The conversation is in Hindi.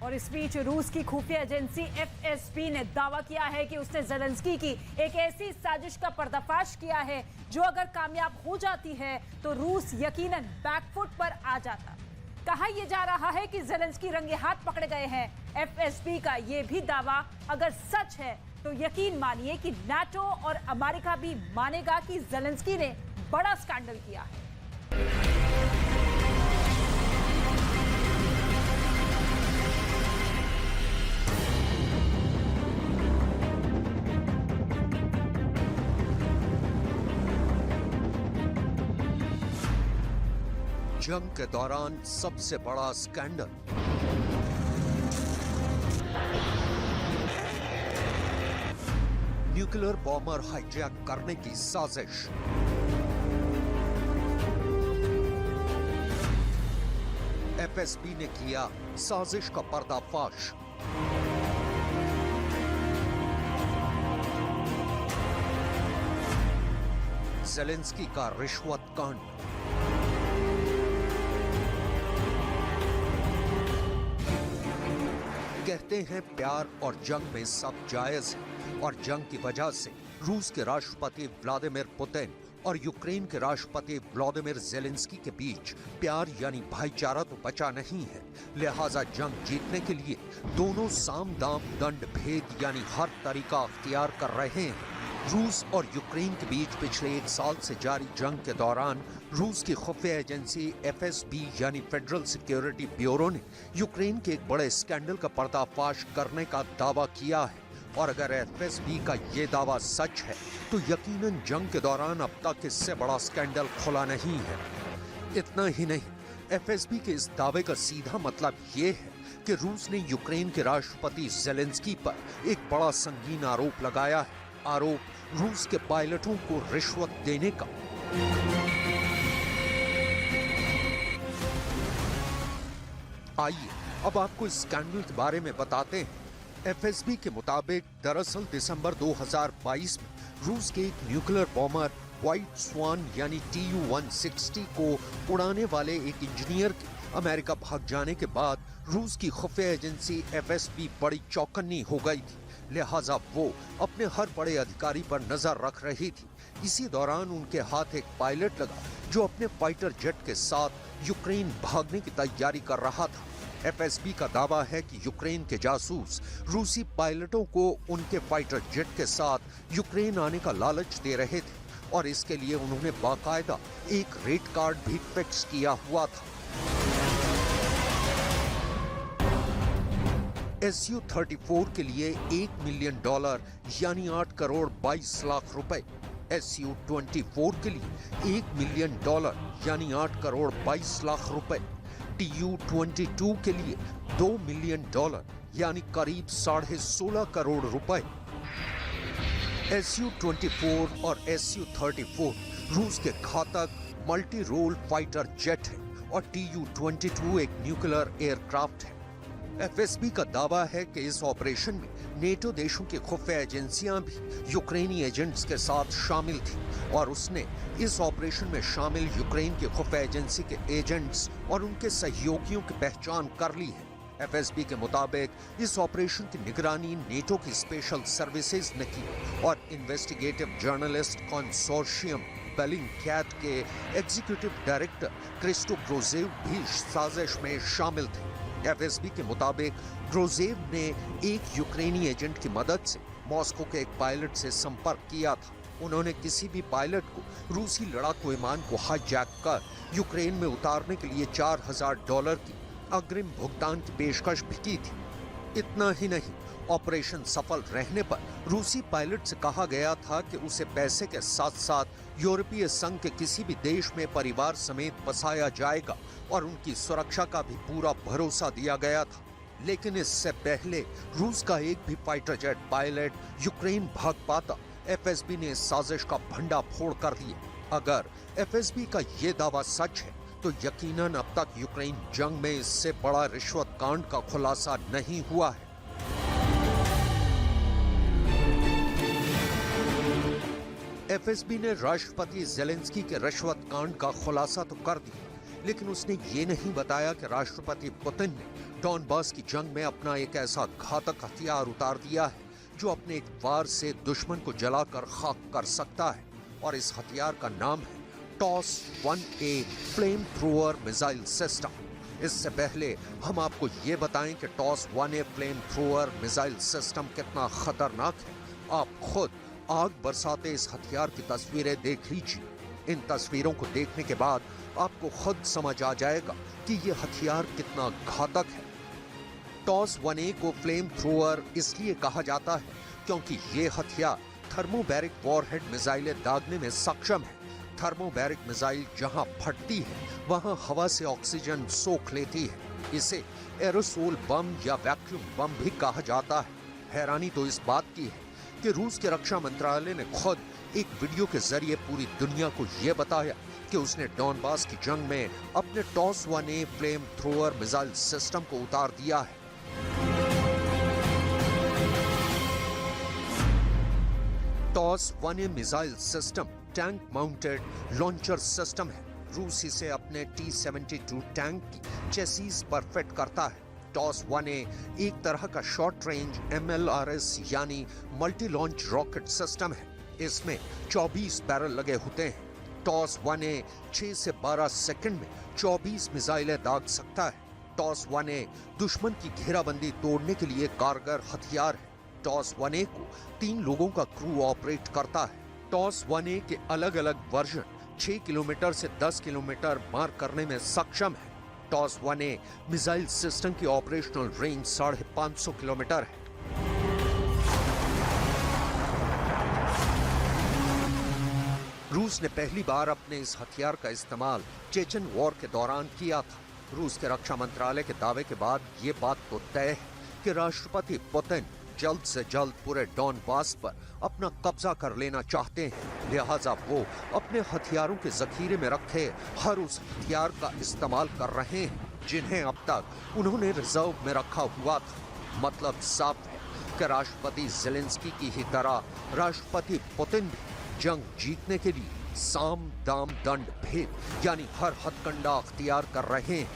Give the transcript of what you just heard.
और इस बीच रूस की खुफिया एजेंसी एफएसबी ने दावा किया है कि उसने ज़ेलेंस्की की एक ऐसी साजिश का पर्दाफाश किया है जो अगर कामयाब हो जाती है तो रूस यकीनन बैकफुट पर आ जाता। कहा यह जा रहा है कि ज़ेलेंस्की रंगे हाथ पकड़े गए हैं। एफएसबी का यह भी दावा अगर सच है तो यकीन मानिए कि नाटो और अमेरिका भी मानेगा कि ज़ेलेंस्की ने बड़ा स्कैंडल किया है। जंग के दौरान सबसे बड़ा स्कैंडल। न्यूक्लियर बॉम्बर हाईजैक करने की साजिश। एफएसबी ने किया साजिश का पर्दाफाश। ज़ेलेंस्की का रिश्वत कांड। कहते हैं प्यार और जंग में सब जायज है और जंग की वजह से रूस के राष्ट्रपति व्लादिमीर पुतिन और यूक्रेन के राष्ट्रपति व्लादिमीर ज़ेलेंस्की के बीच प्यार यानी भाईचारा तो बचा नहीं है। लिहाजा जंग जीतने के लिए दोनों साम दाम दंड भेद यानी हर तरीका अख्तियार कर रहे हैं। रूस और यूक्रेन के बीच पिछले 1 साल से जारी जंग के दौरान रूस की खुफिया एजेंसी एफएसबी यानी फेडरल सिक्योरिटी ब्यूरो ने यूक्रेन के एक बड़े स्कैंडल का पर्दाफाश करने का दावा किया है। और अगर एफएसबी का ये दावा सच है तो यकीनन जंग के दौरान अब तक इससे बड़ा स्कैंडल खुला नहीं है। इतना ही नहीं, एफएसबी के इस दावे का सीधा मतलब ये है कि रूस ने यूक्रेन के राष्ट्रपति ज़ेलेंस्की पर एक बड़ा संगीन आरोप लगाया है। आरोप रूस के पायलटों को रिश्वत देने का। आइए अब आपको इस स्कैंडल के बारे में बताते हैं। एफएसबी के मुताबिक दरअसल दिसंबर 2022 में रूस के एक न्यूक्लियर बॉम्बर व्हाइट स्वान यानी TU-160 को उड़ाने वाले एक इंजीनियर के अमेरिका भाग जाने के बाद रूस की खुफिया एजेंसी एफएसबी बड़ी चौकन्नी हो गई थी। लिहाजा वो अपने हर बड़े अधिकारी पर नजर रख रही थी। इसी दौरान उनके हाथ एक पायलट लगा जो अपने फाइटर जेट के साथ यूक्रेन भागने की तैयारी कर रहा था। एफएसबी का दावा है कि यूक्रेन के जासूस रूसी पायलटों को उनके फाइटर जेट के साथ यूक्रेन आने का लालच दे रहे थे और इसके लिए उन्होंने बाकायदा एक रेट कार्ड भी फिक्स किया हुआ था। SU-34 के लिए $1 मिलियन यानी 8 करोड़ 22 लाख रुपए, SU-24 के लिए $1 मिलियन यानी 8 करोड़ 22 लाख रुपए, TU-22 के लिए $2 मिलियन यानी करीब 16.5 करोड़ रुपए। SU-24 और SU-34 रूस के घातक मल्टी रोल फाइटर जेट है और TU-22 एक न्यूक्लियर एयरक्राफ्ट है। एफएसबी का दावा है कि इस ऑपरेशन में नेटो देशों की खुफिया एजेंसियां भी यूक्रेनी एजेंट्स के साथ शामिल थी और उसने इस ऑपरेशन में शामिल यूक्रेन की खुफिया एजेंसी के एजेंट्स और उनके सहयोगियों की पहचान कर ली है। एफएसबी के मुताबिक इस ऑपरेशन की निगरानी नेटो की स्पेशल सर्विसेज ने की और इन्वेस्टिगेटिव जर्नलिस्ट कंसोर्शियम बेलिंगकैट के एग्जीक्यूटिव डायरेक्टर क्रिस्टो ग्रोजेव भी साजिश में शामिल थे। एफएसबी के मुताबिक ग्रोजेव ने एक यूक्रेनी एजेंट की मदद से मॉस्को के एक पायलट से संपर्क किया था। उन्होंने किसी भी पायलट को रूसी लड़ाकू विमान को हाईजैक कर यूक्रेन में उतारने के लिए $4,000 की अग्रिम भुगतान की पेशकश भी की थी। इतना ही नहीं, ऑपरेशन सफल रहने पर रूसी पायलट से कहा गया था कि उसे पैसे के साथ साथ यूरोपीय संघ के किसी भी देश में परिवार समेत बसाया जाएगा और उनकी सुरक्षा का भी पूरा भरोसा दिया गया था। लेकिन इससे पहले रूस का एक भी फाइटर जेट पायलट यूक्रेन भाग पाता, एफएसबी ने इस साजिश का भंडाफोड़ कर दिया। अगर एफएसबी का ये दावा सच है तो यकीनन अब तक यूक्रेन जंग में इससे बड़ा रिश्वत कांड का खुलासा नहीं हुआ है। एफएसबी ने राष्ट्रपति ज़ेलेंस्की के रिश्वत कांड का खुलासा तो कर दिया, लेकिन उसने ये नहीं बताया कि राष्ट्रपति पुतिन ने डॉनबास की जंग में अपना एक ऐसा घातक हथियार उतार दिया है जो अपने एक वार से दुश्मन को जलाकर खाक कर सकता है, और इस हथियार का नाम है toss 1A flame thrower missile system. इससे पहले हम आपको ये बताएं कि toss 1A flame thrower missile system कितना खतरनाक है। आप खुद आग बरसाते इस हथियार की तस्वीरें देख लीजिए। इन तस्वीरों को देखने के बाद आपको खुद समझ आ जाएगा कि ये हथियार कितना घातक है। टॉस 1A को फ्लेम थ्रोअर इसलिए कहा जाता है क्योंकि ये हथियार थर्मोबैरिक वॉरहेड मिसाइलें दागने में सक्षम है। थर्मोबैरिक मिसाइल जहां फटती है वहां हवा से ऑक्सीजन सोख लेती है। इसे एरोसोल बम या वैक्यूम बम भी कहा जाता है। हैरानी तो इस बात की है कि रूस के रक्षा मंत्रालय ने खुद एक वीडियो के जरिए पूरी दुनिया को यह बताया कि उसने डॉनबास की जंग में अपने toss 1A flame thrower missile system को उतार दिया है। Toss 1A missile system tank mounted launcher system है। रूस इसे अपने T-72 टैंक की चेसीज पर फिट करता है। टॉस 1A एक तरह का शॉर्ट रेंज MLRS यानी मल्टी लॉन्च रॉकेट सिस्टम है। इसमें 24 बैरल लगे होते हैं। टॉस 1A 6 से 12 सेकंड में 24 मिसाइलें दाग सकता है। टॉस 1A दुश्मन की घेराबंदी तोड़ने के लिए कारगर हथियार है। टॉस 1A को 3 लोगों का क्रू ऑपरेट करता है। टॉस 1A के अलग अलग वर्जन 6 किलोमीटर से 10 किलोमीटर मार करने में सक्षम है। टॉस 1A मिसाइल सिस्टम की ऑपरेशनल रेंज 550 किलोमीटर है। रूस ने पहली बार अपने इस हथियार का इस्तेमाल चेचन वॉर के दौरान किया था। रूस के रक्षा मंत्रालय के दावे के बाद ये बात तो तय है कि राष्ट्रपति पुतिन जल्द से जल्द पूरे डॉनबास पर अपना कब्जा कर लेना चाहते हैं। लिहाजा वो अपने हथियारों के जखीरे में रखे हर उस हथियार का इस्तेमाल कर रहे हैं जिन्हें अब तक उन्होंने रिजर्व में रखा हुआ था। मतलब साफ है कि राष्ट्रपति ज़ेलेंस्की की ही तरह राष्ट्रपति पुतिन भी जंग जीतने के लिए साम दाम दंड भेद यानी हर हथकंडा अख्तियार कर रहे हैं।